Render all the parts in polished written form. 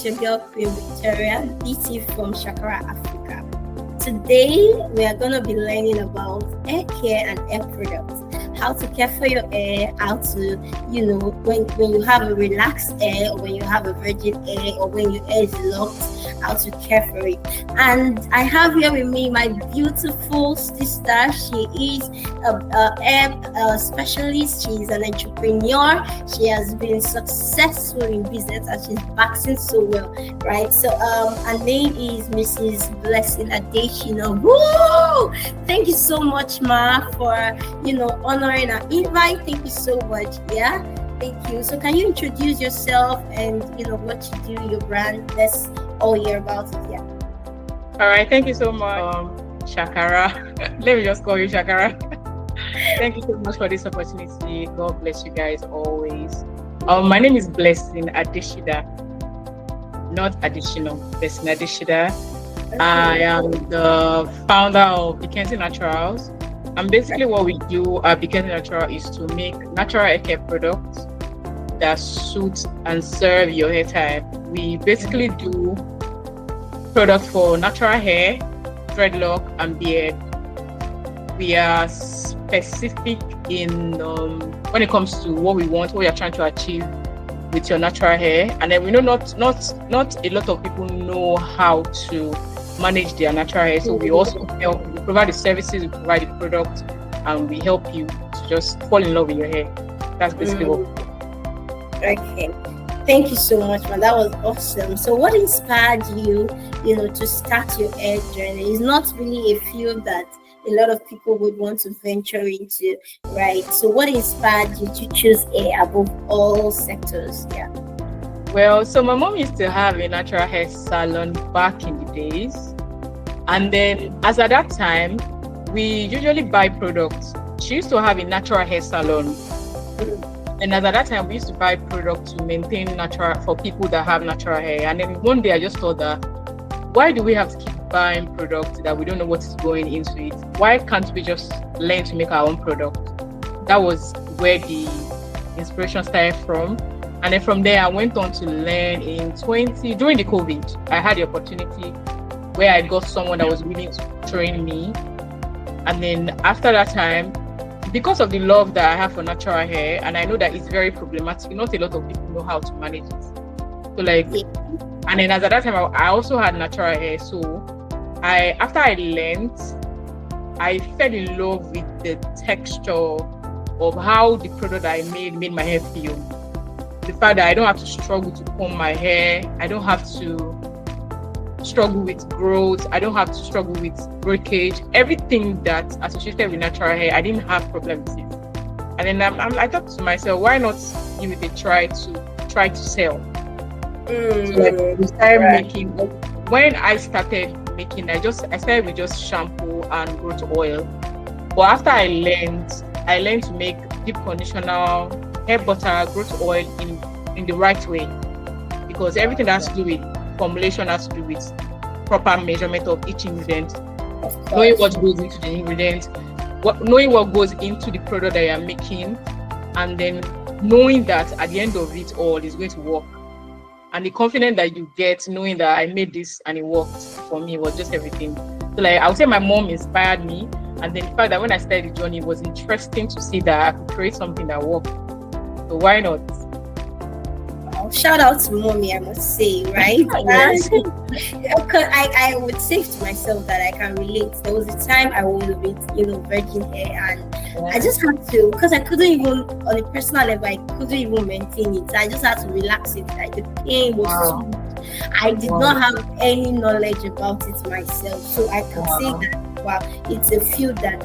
It's your girl Queen Victoria, BT from Shaakara Africa. Today we are going to be learning about hair care and hair products. How to care for your hair, how to, when you have a relaxed hair, or when you have a virgin hair, or when your hair is locked, how to care for it. And I have here with me my beautiful sister. She is a hair specialist. She's an entrepreneur. She has been successful in business and she's boxing so well, right? So her name is Mrs. Blessing Adesida. Woo! Thank you so much, Ma, for honoring our invite. Thank you so much. Yeah. Thank you. So can you introduce yourself and what you do, your brand? Let's all hear about it. Yeah. All right. Thank you so much, Shaakara. Let me just call you Shaakara. Thank you so much for this opportunity. God bless you guys always. My name is Blessing Adesida, not additional. Blessing Adesida. Okay. I am the founder of Bkenzy Naturals. And basically what we do at Bkenzy Naturals is to make natural hair care products that suit and serve your hair type. We basically do products for natural hair, dreadlock, and beard. We are specific in when it comes to what we want, what you're trying to achieve with your natural hair. And then we know not a lot of people know how to manage their natural hair. So we also help. We provide the services, we provide the products, and we help you to just fall in love with your hair. That's basically what we do. Okay. Thank you so much, man. That was awesome. So what inspired you, to start your hair journey? It's not really a field that a lot of people would want to venture into, right? So what inspired you to choose hair above all sectors? Yeah. Well, so my mom used to have a natural hair salon back in the days. And then as at that time, we usually buy products. She used to have a natural hair salon. And as at that time, we used to buy products to maintain natural for people that have natural hair. And then one day I just thought that, why do we have to keep buying products that we don't know what is going into it? Why can't we just learn to make our own product? That was where the inspiration started from. And then from there, I went on to learn during the COVID. I had the opportunity where I got someone that was willing to train me. And then after that time, because of the love that I have for natural hair, and I know that it's very problematic, not a lot of people know how to manage it. So and then as at that time, I also had natural hair. So after I learned, I fell in love with the texture of how the product I made my hair feel. The fact that I don't have to struggle to comb my hair, I don't have to struggle with growth, I don't have to struggle with breakage, everything that's associated with natural hair, I didn't have problems with it. And then I thought to myself, why not give it a try to sell? So we started making. When I started making, I started with just shampoo and growth oil. But after I learned to make deep conditioner, hair butter, growth oil in the right way, because everything that has to do with formulation has to do with proper measurement of each ingredient, knowing what goes into the ingredient, knowing what goes into the product that you're making, and then knowing that at the end of it all is going to work. And the confidence that you get knowing that I made this and it worked for me was just everything. So I would say my mom inspired me, and then the fact that when I started the journey, it was interesting to see that I could create something that worked. So why not? Shout out to mommy, I must say, right? Yes. I would say to myself that I can relate. There was a time I was with, virgin hair, and I just had to, because I couldn't even, on a personal level, I couldn't even maintain it. I just had to relax it. Like the pain was so much. I did not have any knowledge about it myself, so I could say that. Wow, it's a field that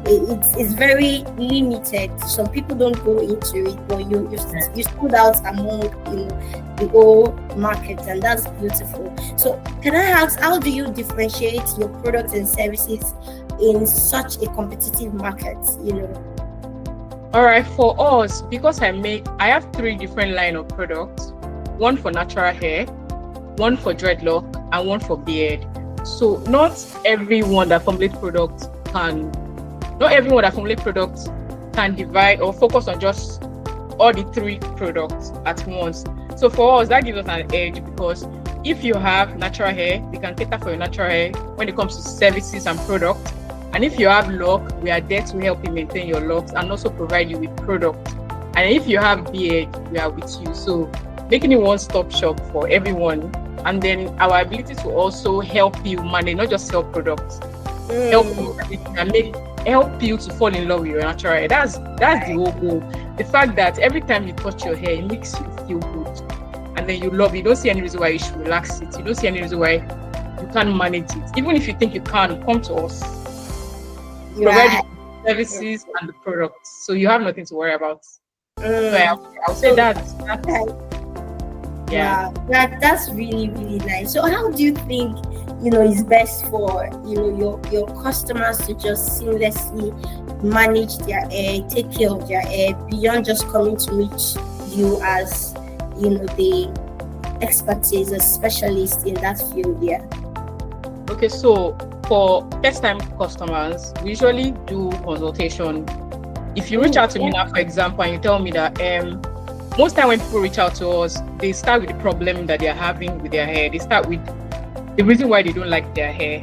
it's very limited. Some people don't go into it, but you stood out among the whole market, and that's beautiful. So can I ask, how do you differentiate your products and services in such a competitive market? All right, for us, because I have 3 different line of products: one for natural hair, one for dreadlock, and one for beard. So not everyone that formulate products can divide or focus on just all the 3 products at once. So for us, that gives us an edge, because if you have natural hair, we can cater for your natural hair when it comes to services and products. And if you have lock, we are there to help you maintain your locks and also provide you with products. And if you have beard, we are with you. So making it one-stop shop for everyone. And then our ability to also help you manage, not just sell products, help you and help you to fall in love with your natural hair. That's the whole goal. The fact that every time you touch your hair, it makes you feel good. And then you love it. You don't see any reason why you should relax it. You don't see any reason why you can't manage it. Even if you think you can, come to us. Provide you services and the products. So you have nothing to worry about. So I'll say that. Yeah. Wow, that's really, really nice. So how do you think, is best for, your customers to just seamlessly manage their hair, take care of their hair, beyond just coming to meet you as, the expertise, a specialist in that field? Yeah. Okay, so for first-time customers, we usually do consultation. If you reach out to me now, for example, and you tell me that most time when people reach out to us, they start with the problem that they're having with their hair. They start with the reason why they don't like their hair.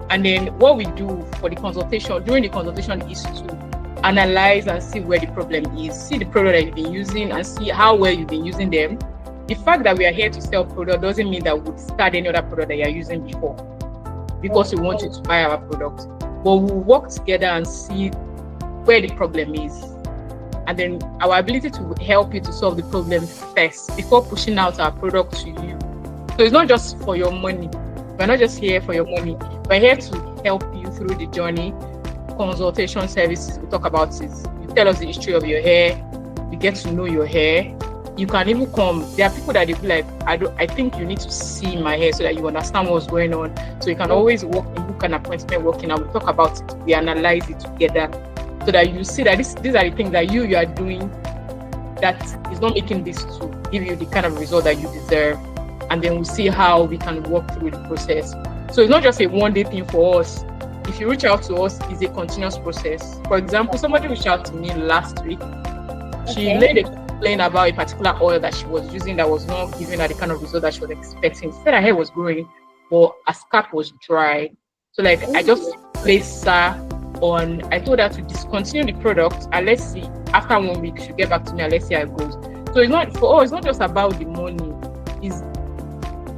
And then what we do for the consultation, during the consultation, is to analyze and see where the problem is, see the product that you've been using and see how well you've been using them. The fact that we are here to sell product doesn't mean that we'll start any other product that you're using before, because we want you to buy our product. But we'll work together and see where the problem is. And then our ability to help you to solve the problem first before pushing out our product to you. So it's not just for your money. We're not just here for your money. We're here to help you through the journey. Consultation services, we talk about it. You tell us the history of your hair. We get to know your hair. You can even come. There are people that they be like, I think you need to see my hair so that you understand what's going on. So you can always book an appointment, working and we talk about it. We analyze it together, so that you see that these are the things that you are doing that is not making this to give you the kind of result that you deserve. And then we'll see how we can work through the process. So it's not just a one-day thing for us. If you reach out to us, it's a continuous process. For example, somebody reached out to me last week. She made a complaint about a particular oil that she was using that was not giving her the kind of result that she was expecting. She said her hair was growing, but her scalp was dry. So I just placed her on, I told her to discontinue the product and let's see, after 1 week, she'll get back to me and let's see how it goes. So it's not, for us, it's not just about the money, it's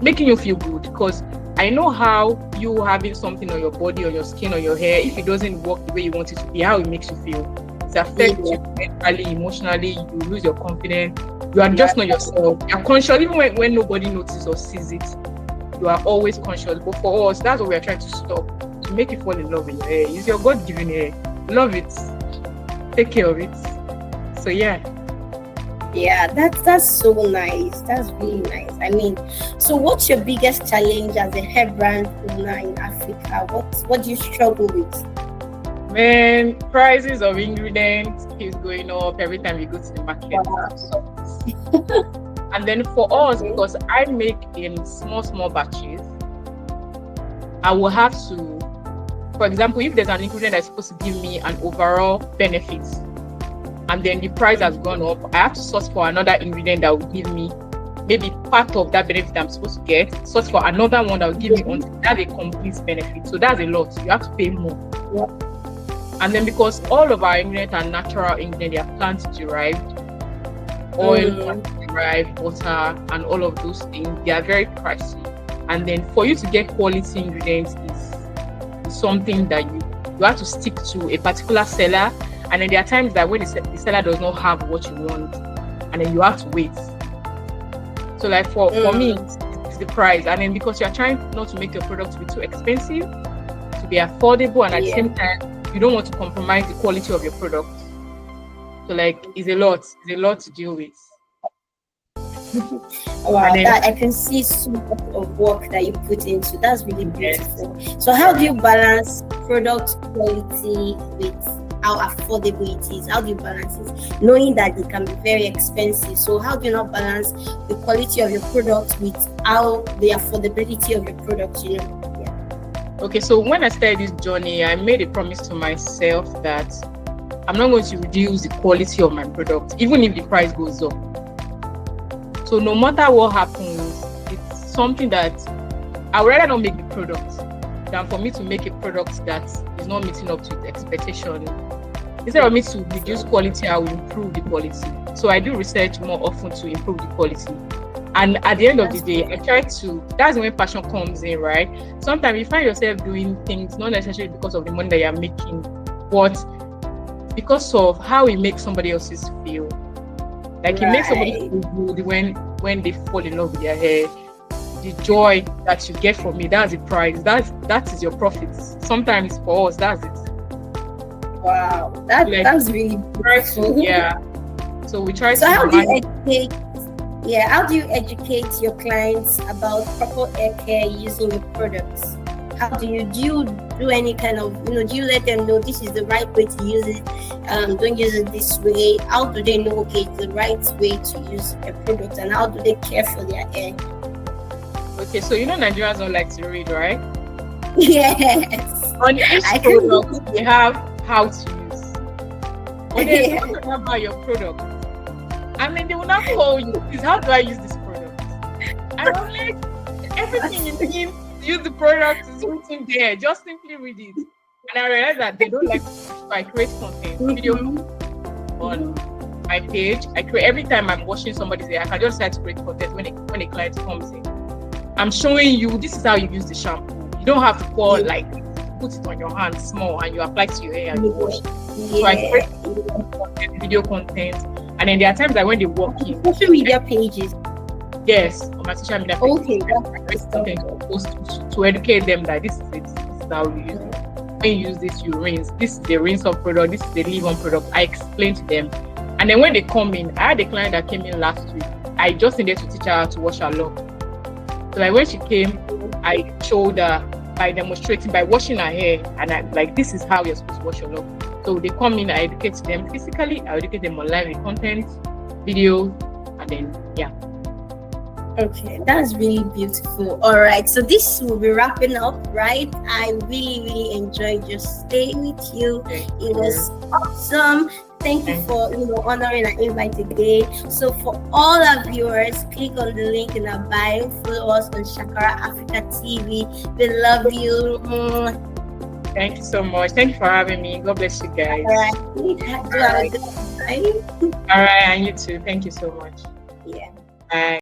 making you feel good, because I know how you having something on your body, on your skin, on your hair, if it doesn't work the way you want it to be, how it makes you feel. It affects you mentally, emotionally, you lose your confidence, you are just not yourself. You're conscious, even when nobody notices or sees it, you are always conscious. But for us, that's what we are trying to stop. To make you fall in love with your hair. It's your God-given hair. Love it. Take care of it. So yeah, that's so nice. That's really nice. I mean, so what's your biggest challenge as a hair brand owner in Africa? What do you struggle with? Man, prices of ingredients keeps going up every time you go to the market. Wow. And then for us, because I make in small batches, I will have to, for example, if there's an ingredient that's supposed to give me an overall benefit, and then the price has gone up, I have to source for another ingredient that will give me maybe part of that benefit I'm supposed to get, source for another one that will give me until that's a complete benefit. So that's a lot. You have to pay more. Yeah. And then because all of our ingredients are natural ingredients, they are plant derived, oil, derived, butter, and all of those things, they are very pricey. And then for you to get quality ingredients is something that you have to stick to a particular seller. And then there are times that when the seller does not have what you want, and then you have to wait. So for me, it's the price. And then because you're trying not to make your product to be too expensive, to be affordable, and at the same time, you don't want to compromise the quality of your product. So it's a lot to deal with. Wow, that I can see so much of work that you put into. That's really beautiful. So how do you balance product quality with how affordable it is? How do you balance it, knowing that it can be very expensive? So how do you not balance the quality of your product with how the affordability of your product? Okay, so when I started this journey, I made a promise to myself that I'm not going to reduce the quality of my product, even if the price goes up. So So no matter what happens, it's something that I would rather not make the product than for me to make a product that is not meeting up to the expectation. Instead of me to reduce quality, I will improve the quality. So I do research more often to improve the quality. And at the end of the day, I try to, that's when passion comes in, right? Sometimes you find yourself doing things not necessarily because of the money that you're making, but because of how it makes somebody else's feel. Like it makes somebody feel good when they fall in love with their hair. The joy that you get from it, that's the price. That is your profits. Sometimes for us, that's it. Wow, that's really beautiful. Yeah. So we try So to. how do you educate? Yeah, how do you educate your clients about proper hair care using your products? How do you do any kind of, do you let them know this is the right way to use it? Don't use it this way. How do they know, okay, it's the right way to use a product, and how do they care for their hair? Okay, so Nigerians don't like to read, right? Yes. On each product, they have how to use. When they talk about your product, and then they will not call you, please, how do I use this product? And I'm like, everything you need to use the product is written there. Just simply read it. And I realized that they don't like to create content, video on my page. I create every time I'm washing somebody's hair. I can just start to create content when a client comes in. I'm showing you this is how you use the shampoo. You don't have to pour put it on your hand small and you apply to your hair and you wash. So I create video content, and then there are times that when they walk in social media pages. Yes, on my social media pages. Okay, to educate them that this is it. This is how you use it. When you use this, you rinse. This is the rinse off product. This is the leave on product. I explain to them, and then when they come in, I had a client that came in last week. I just needed to teach her how to wash her lock. So like when she came, I showed her by demonstrating, by washing her hair, and I like, this is how you're supposed to wash your lock. So they come in, I educate them physically, I educate them online with content, video, and then Okay, that's really beautiful. All right, so this will be wrapping up, right? I really enjoyed just staying with you. It was awesome. Thank you for honoring our invite today. So for all our viewers, click on the link in our bio. Follow us on Shaakara Africa TV. We love you. Thank you so much. Thank you for having me. God bless you guys. All right. Do have a good time. All right, and you too. Thank you so much. Yeah. Bye.